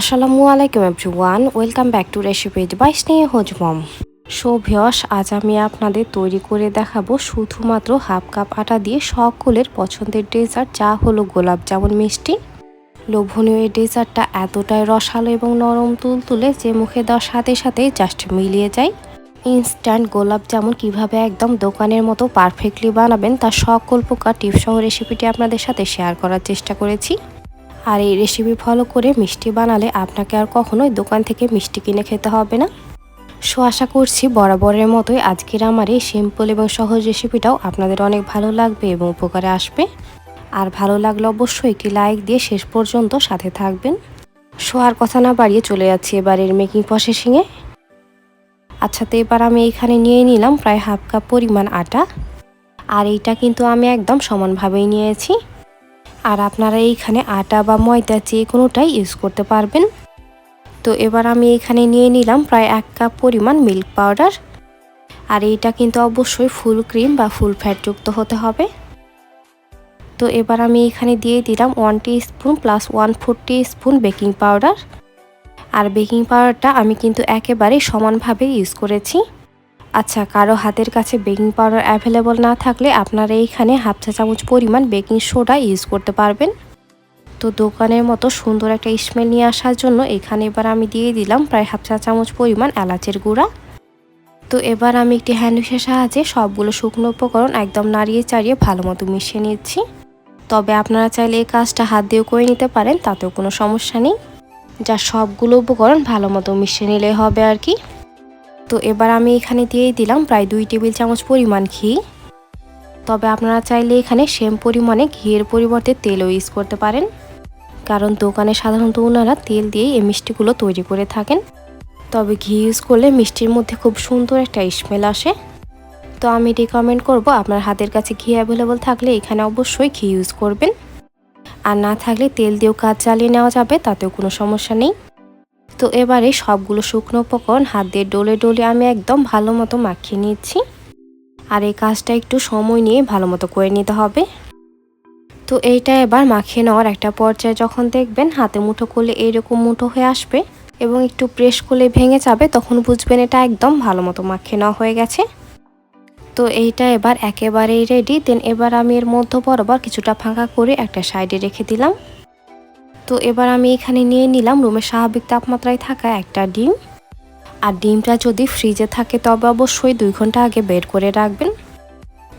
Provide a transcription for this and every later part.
আসসালামু আলাইকুম everyone, welcome back to recipe by Sneha mom. So viewers, আজ আমি আপনাদের তৈরি করে দেখাবো শুধুমাত্র হাফ কাপ আটা দিয়ে সকলের পছন্দের ডেজার্ট, যা হলো গোলাপ জামুন মিষ্টি। লোভনীয় এই ডেজার্টটা এতটাই রসালো এবং নরম তুলতুলে যে মুখে দেওয়ার সাথে সাথেই জাস্ট মিলিয়ে যায়। ইনস্ট্যান্ট গোলাপ জামুন কীভাবে একদম দোকানের মতো পারফেক্টলি বানাবেন তার সকল প্রকার টিপসহ রেসিপিটি আপনাদের সাথে শেয়ার করার চেষ্টা করেছি। আর এই রেসিপি ফলো করে মিষ্টি বানালে আপনাকে আর কখনোই দোকান থেকে মিষ্টি কিনে খেতে হবে না। সো আশা করছি বরাবরের মতোই আজকের আমার এই সিম্পল এবং সহজ রেসিপিটাও আপনাদের অনেক ভালো লাগবে এবং উপকারে আসবে। আর ভালো লাগলে অবশ্যই একটি লাইক দিয়ে শেষ পর্যন্ত সাথে থাকবেন। সো আর কথা না বাড়িয়ে চলে যাচ্ছি এবারের মেকিং প্রসেসিংয়ে। আচ্ছা, তো এবার আমি এখানে নিয়ে নিলাম প্রায় হাফ কাপ পরিমাণ আটা। আর এইটা কিন্তু আমি একদম সমানভাবেই নিয়েছি। আর আপনারা এইখানে আটা বা ময়দা যে কোনোটাই ইউজ করতে পারবেন। তো এবার আমি এখানে নিয়ে নিলাম প্রায় 1 কাপ পরিমাণ মিল্ক পাউডার। আর এইটা কিন্তু অবশ্যই ফুল ক্রিম বা ফুল ফ্যাটযুক্ত হতে হবে। তো এবার আমি এখানে দিয়ে দিলাম 1 teaspoon plus 1/4 teaspoon baking powder. আর বেকিং পাউডারটা আমি কিন্তু একেবারে সমানভাবে ইউজ করেছি। আচ্ছা, কারো হাতের কাছে বেকিং পাউডার অ্যাভেলেবল না থাকলে আপনারা এইখানে হাফ চা চামচ পরিমাণ বেকিং সোডা ইউজ করতে পারবেন। তো দোকানের মতো সুন্দর একটা স্মেল নিয়ে আসার জন্য এখানে এবার আমি দিয়ে দিলাম প্রায় হাফ চা চামচ পরিমাণ এলাচের গুঁড়া। তো এবার আমি একটি হ্যান্ড উইশের সাহায্যে সবগুলো শুকনো উপকরণ একদম নাড়িয়ে চাড়িয়ে ভালো মতো মিশিয়ে নিচ্ছি। তবে আপনারা চাইলে এই কাজটা হাত দিয়েও করে নিতে পারেন, তাতেও কোনো সমস্যা নেই। যা সবগুলো উপকরণ ভালো মতো মিশিয়ে নিলে হবে আর কি। তো এবার আমি এখানে দিয়ে দিলাম প্রায় 2 টেবিল চামচ পরিমাণ ঘি। তবে আপনারা চাইলে এখানে সেম পরিমাণে ঘিয়ের পরিবর্তে তেলও ইউজ করতে পারেন, কারণ দোকানে সাধারণত ওনারা তেল দিয়েই এই মিষ্টিগুলো তৈরি করে থাকেন। তবে ঘি ইউজ করলে মিষ্টির মধ্যে খুব সুন্দর একটা স্মেল আসে। তো আমি রিকমেন্ড করব আপনার হাতের কাছে ঘি অ্যাভেলেবল থাকলে এখানে অবশ্যই ঘি ইউজ করবেন। আর না থাকলে তেল দিয়েও কাজ চালিয়ে নেওয়া যাবে, তাতেও কোনো সমস্যা নেই। তো এবারে সবগুলো শুকনো উপকরণ হাত দিয়ে ডলে ডলে আমি একদম ভালো মতো মাখিয়ে নিচ্ছি। আর এই কাজটা একটু সময় নিয়ে ভালো মতো করে নিতে হবে। তো এইটা এবার মাখিয়ে নেওয়ার একটা পর্যায়ে যখন দেখবেন হাতে মুঠো করলে এইরকম মুঠো হয়ে আসবে এবং একটু প্রেস করলে ভেঙে যাবে, তখন বুঝবেন এটা একদম ভালো মতো মাখিয়ে নেওয়া হয়ে গেছে। তো এইটা এবার একেবারেই রেডি। দেন এবার আমি এর মধ্য বরাবর কিছুটা ফাঁকা করে একটা সাইডে রেখে দিলাম। তো এবার আমি এখানে নিয়ে নিলাম রুমের স্বাভাবিক তাপমাত্রায় থাকা একটা ডিম। আর ডিমটা যদি ফ্রিজে থাকে তবে অবশ্যই 2 ঘন্টা আগে বের করে রাখবেন।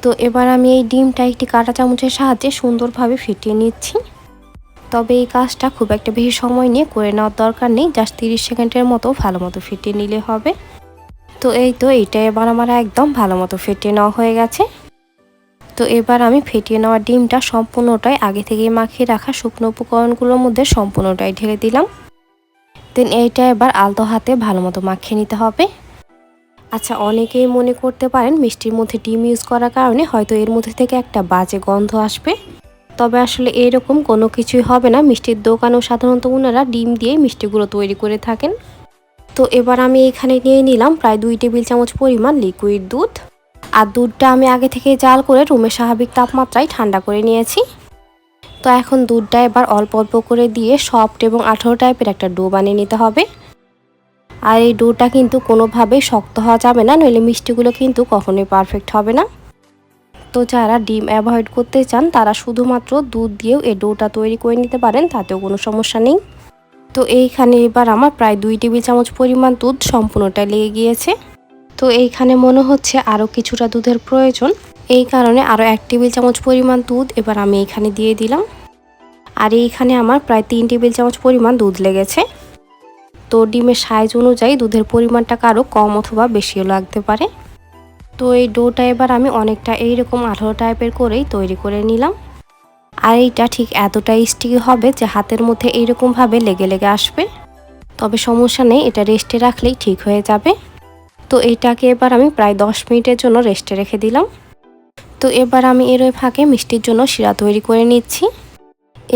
তো এবার আমি এই ডিমটা একটি কাঁটা চামচের সাহায্যে সুন্দরভাবে ফেটিয়ে নিচ্ছি। তবে এই কাজটা খুব একটা বেশি সময় নিয়ে করে নেওয়ার দরকার নেই, জাস্ট 30 সেকেন্ডের মতো ভালো মতো ফেটিয়ে নিলে হবে। তো এইটা এবার আমার একদম ভালো মতো ফেটিয়ে নেওয়া হয়ে গেছে। তো এবার আমি ফেটিয়ে নেওয়া ডিমটা সম্পূর্ণটাই আগে থেকেই মাখিয়ে রাখা শুকনো উপকরণগুলোর মধ্যে সম্পূর্ণটাই ঢেলে দিলাম। দেন এইটা এবার আলতো হাতে ভালো মতো মাখিয়ে নিতে হবে। আচ্ছা, অনেকেই মনে করতে পারেন মিষ্টির মধ্যে ডিম ইউজ করার কারণে হয়তো এর মধ্যে থেকে একটা বাজে গন্ধ আসবে। তবে আসলে এরকম কোনো কিছুই হবে না। মিষ্টির দোকানেও সাধারণত ওনারা ডিম দিয়ে মিষ্টিগুলো তৈরি করে থাকেন। তো এবার আমি এখানে নিয়ে নিলাম প্রায় 2 টেবিল চামচ পরিমাণ লিকুইড দুধ। আর দুধটা আমি আগে থেকে জাল করে রুমের স্বাভাবিক তাপমাত্রায় ঠান্ডা করে নিয়েছি। তো এখন দুধটা এবার অল্প অল্প করে দিয়ে সফট এবং আঠালো টাইপের একটা ডো বানিয়ে নিতে হবে। আর এই ডোটা কিন্তু কোনোভাবেই শক্ত হওয়া যাবে না, নইলে মিষ্টিগুলো কিন্তু কখনোই পারফেক্ট হবে না। তো যারা ডিম অ্যাভয়েড করতে চান তারা শুধুমাত্র দুধ দিয়েও এই ডোটা তৈরি করে নিতে পারেন, তাতেও কোনো সমস্যা নেই। তো এইখানে এবার আমার প্রায় 2 টেবিল চামচ পরিমাণ দুধ সম্পূর্ণটা লেগে গিয়েছে। তো এইখানে মনে হচ্ছে আরও কিছুটা দুধের প্রয়োজন, এই কারণে আরও 1 টেবিল চামচ পরিমাণ দুধ এবার আমি এখানে দিয়ে দিলাম। আর এইখানে আমার প্রায় 3 টেবিল চামচ পরিমাণ দুধ লেগেছে। তো ডিমের সাইজ অনুযায়ী দুধের পরিমাণটা কারো কম অথবা বেশিও লাগতে পারে। তো এই ডোটা এবার আমি অনেকটা এইরকম আঠালো টাইপের করেই তৈরি করে নিলাম। আর এইটা ঠিক এতটাই স্টিকি হবে যে হাতের মধ্যে এইরকমভাবে লেগে লেগে আসবে। তবে সমস্যা নেই, এটা রেস্টে রাখলেই ঠিক হয়ে যাবে। তো এইটাকে এবার আমি প্রায় 10 মিনিটের জন্য রেস্টে রেখে দিলাম। তো এবার আমি এর ফাঁকে মিষ্টির জন্য শিরা তৈরি করে নিচ্ছি।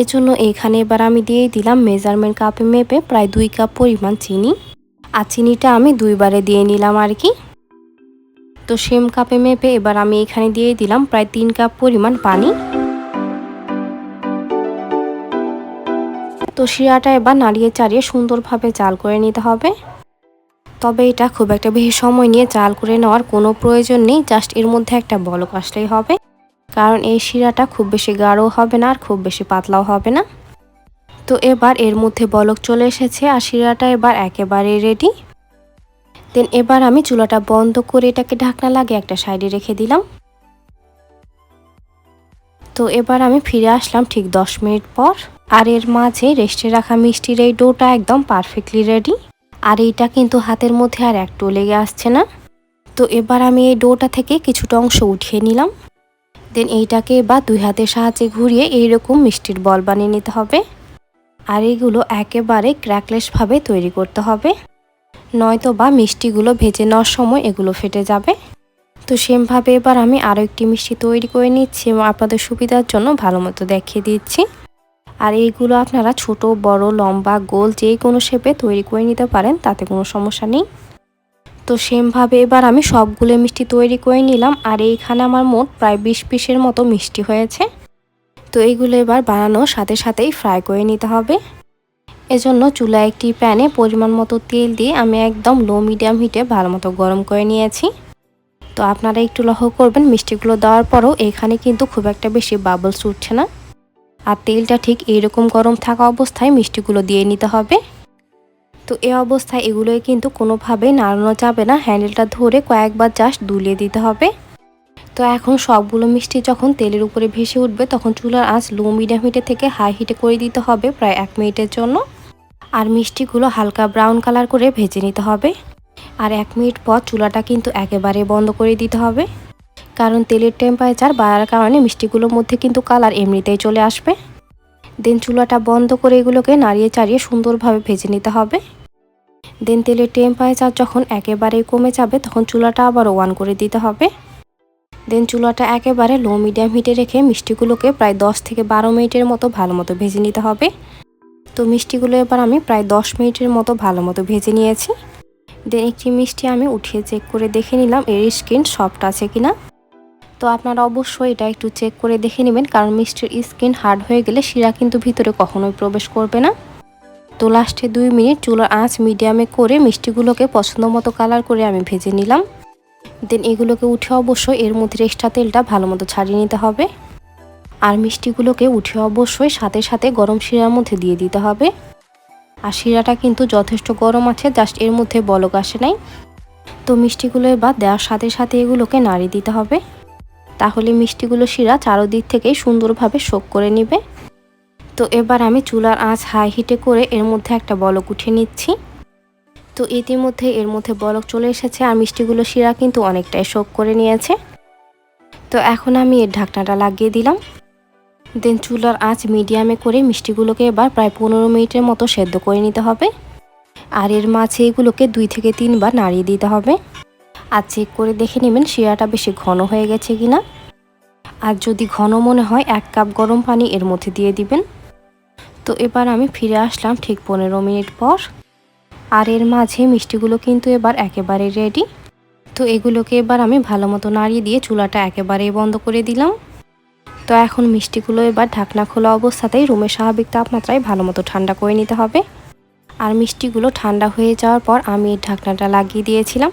এজন্য এখানে এবার আমি দিয়ে দিলাম মেজারমেন্ট কাপে মেপে প্রায় 2 কাপ পরিমাণ চিনি। আর চিনিটা আমি 2 বারে দিয়ে নিলাম আর কি। তো সেম কাপে মেপে এবার আমি এখানে দিয়ে দিলাম প্রায় 3 কাপ পরিমাণ পানি। তো শিরাটা এবার নাড়িয়ে চাড়িয়ে সুন্দরভাবে জাল করে নিতে হবে। তবে এটা খুব একটা বেশি সময় নিয়ে জাল করে নেওয়ার কোনো প্রয়োজন নেই, জাস্ট এর মধ্যে একটা বলক আসলেই হবে। কারণ এই শিরাটা খুব বেশি গাঢ় হবে না আর খুব বেশি পাতলাও হবে না। তো এবার এর মধ্যে বলক চলে এসেছে আর শিরাটা এবার একেবারে রেডি। দেন এবার আমি চুলাটা বন্ধ করে এটাকে ঢাকনা লাগিয়ে একটা সাইডে রেখে দিলাম। তো এবার আমি ফিরে আসলাম ঠিক 10 মিনিট পর। আর এর মাঝে রেস্টে রাখা মিষ্টির এই ডোটা একদম পারফেক্টলি রেডি। আর এইটা কিন্তু হাতের মধ্যে আর একটু লেগে আসছে না। তো এবার আমি এই ডোটা থেকে কিছুটা অংশ উঠিয়ে নিলাম। দেন এইটাকে এবার 2 হাতের সাহায্যে ঘুরিয়ে এইরকম মিষ্টির বল বানিয়ে নিতে হবে। আর এগুলো একেবারে ক্র্যাকলেসভাবে তৈরি করতে হবে, নয়তো বা মিষ্টিগুলো ভেজে নেওয়ার সময় এগুলো ফেটে যাবে। তো সেমভাবে এবার আমি আরও একটি মিষ্টি তৈরি করে নিচ্ছি এবং আপনাদের সুবিধার জন্য ভালো মতো দেখিয়ে দিচ্ছি। আর এইগুলো আপনারা ছোট বড় লম্বা গোল যে কোনো শেপে তৈরি করে নিতে পারেন, তাতে কোনো সমস্যা নেই। তো সেমভাবে এবার আমি সবগুলো মিষ্টি তৈরি করে নিলাম। আর এইখানে আমার মোট প্রায় 20 পিসের মতো মিষ্টি হয়েছে। তো এইগুলো এবার বানানোর সাথে সাথেই ফ্রাই করে নিতে হবে। এজন্য চুলায় একটি প্যানে পরিমাণ মতো তেল দিয়ে আমি একদম লো মিডিয়াম হিটে ভালো মতো গরম করে নিয়েছি। তো আপনারা একটু লক্ষ্য করবেন মিষ্টিগুলো দেওয়ার পরও এখানে কিন্তু খুব একটা বেশি বাবলস উঠছে না। আর তেলটা ঠিক এইরকম গরম থাকা অবস্থায় মিষ্টিগুলো দিয়ে নিতে হবে। তো এই অবস্থায় এগুলোই কিন্তু কোনোভাবেই নাড়ানো যাবে না, হ্যান্ডেলটা ধরে কয়েকবার জাস্ট দুলিয়ে দিতে হবে। তো এখন সবগুলো মিষ্টি যখন তেলের উপরে ভেসে উঠবে তখন চুলার আঁচ লো মিডিয়াম হিটে থেকে হাই হিটে করে দিতে হবে প্রায় 1 মিনিটের জন্য। আর মিষ্টিগুলো হালকা ব্রাউন কালার করে ভেজে নিতে হবে। আর 1 মিনিট পর চুলাটা কিন্তু একেবারে বন্ধ করে দিতে হবে, কারণ তেলের টেম্পারেচার বাড়ার কারণে মিষ্টিগুলোর মধ্যে কিন্তু কালার এমনিতেই চলে আসবে। দেন চুলাটা বন্ধ করে এগুলোকে নাড়িয়ে চাড়িয়ে সুন্দরভাবে ভেজে নিতে হবে। দেন তেলের টেম্পারেচার যখন একেবারেই কমে যাবে তখন চুলাটা আবারও অন করে দিতে হবে। দেন চুলাটা একেবারে লো মিডিয়াম হিটে রেখে মিষ্টিগুলোকে প্রায় 10 থেকে 12 মিনিটের মতো ভালো মতো ভেজে নিতে হবে। তো মিষ্টিগুলো এবার আমি প্রায় 10 মিনিটের মতো ভালো মতো ভেজে নিয়েছি। দেন একটি মিষ্টি আমি উঠিয়ে চেক করে দেখে নিলাম এর স্কিন সফট আছে কিনা। তো আপনারা অবশ্যই এটা একটু চেক করে দেখে নেবেন, কারণ মিষ্টির স্কিন হার্ড হয়ে গেলে শিরা কিন্তু ভিতরে কখনোই প্রবেশ করবে না। তো লাস্টে 2 মিনিট চুলার আঁচ মিডিয়ামে করে মিষ্টিগুলোকে পছন্দ মতো কালার করে আমি ভেজে নিলাম। দেন এগুলোকে উঠে অবশ্যই এর মধ্যে এক্সট্রা তেলটা ভালো মতো ছাড়িয়ে নিতে হবে। আর মিষ্টিগুলোকে উঠে অবশ্যই সাথে সাথে গরম শিরার মধ্যে দিয়ে দিতে হবে। আর শিরাটা কিন্তু যথেষ্ট গরম আছে, জাস্ট এর মধ্যে বলক আসে নাই। তো মিষ্টিগুলো এবার দেওয়ার সাথে সাথে এগুলোকে নাড়িয়ে দিতে হবে, তাহলে মিষ্টিগুলো শিরা চারদিক থেকেই সুন্দরভাবে শোক করে নেবে। তো এবার আমি চুলার আঁচ হাই হিটে করে এর মধ্যে একটা বলক উঠিয়ে নিচ্ছি। তো ইতিমধ্যে এর মধ্যে বলক চলে এসেছে আর মিষ্টিগুলো শিরা কিন্তু অনেকটাই শোক করে নিয়েছে। তো এখন আমি এর ঢাকনাটা লাগিয়ে দিলাম। দেন চুলার আঁচ মিডিয়ামে করে মিষ্টিগুলোকে এবার প্রায় 15 মিনিটের মতো সেদ্ধ করে নিতে হবে। আর এর মাঝে এগুলোকে 2 থেকে 3 বার নাড়িয়ে দিতে হবে। আর চেক করে দেখে নেবেন শিরাটা বেশি ঘন হয়ে গেছে কিনা। আর যদি ঘন মনে হয় 1 কাপ গরম পানি এর মধ্যে দিয়ে দিবেন। তো এবার আমি ফিরে আসলাম ঠিক 15 মিনিট পর। আর এর মাঝে মিষ্টিগুলো কিন্তু এবার একেবারে রেডি। তো এগুলোকে এবার আমি ভালো মতো নাড়িয়ে দিয়ে চুলাটা একেবারেই বন্ধ করে দিলাম। তো এখন মিষ্টিগুলো এবার ঢাকনা খোলা অবস্থাতেই রুমের স্বাভাবিক তাপমাত্রায় ভালো মতো ঠান্ডা করে নিতে হবে। আর মিষ্টিগুলো ঠান্ডা হয়ে যাওয়ার পর আমি এই ঢাকনাটা লাগিয়ে দিয়েছিলাম।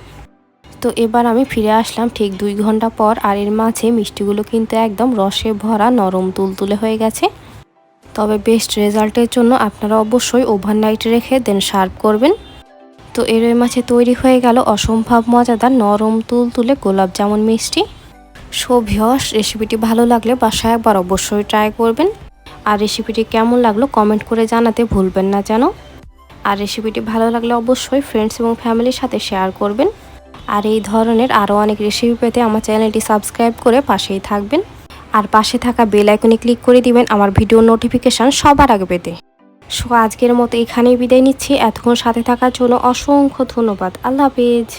তো এবার আমি ফিরে আসলাম ঠিক 2 ঘন্টা পর। আর এর মাঝে মিষ্টিগুলো কিন্তু একদম রসে ভরা নরম তুলতুলে হয়ে গেছে। তবে বেস্ট রেজাল্টের জন্য আপনারা অবশ্যই ওভারনাইট রেখে দেন সার্ভ করবেন। তো এর মাঝে তৈরি হয়ে গেল অসম্ভব মজাদার নরম তুলতুলে গোলাপ জামুন মিষ্টি। সো ভিউয়ার্স, রেসিপিটি ভালো লাগলে বাসায় একবার অবশ্যই ট্রাই করবেন। আর রেসিপিটি কেমন লাগলো কমেন্ট করে জানাতে ভুলবেন না যেন। আর রেসিপিটি ভালো লাগলে অবশ্যই ফ্রেন্ডস এবং ফ্যামিলির সাথে শেয়ার করবেন। আর এই ধরনের আরও অনেক রেসিপি পেতে আমার চ্যানেলটি সাবস্ক্রাইব করে পাশেই থাকবেন। আর পাশে থাকা বেল আইকনে ক্লিক করে দিবেন আমার ভিডিও নোটিফিকেশান সবার আগে পেতে। সো আজকের মতো এখানেই বিদায় নিচ্ছি। এতক্ষণ সাথে থাকার জন্য অসংখ্য ধন্যবাদ। আল্লাহ হাফেজ।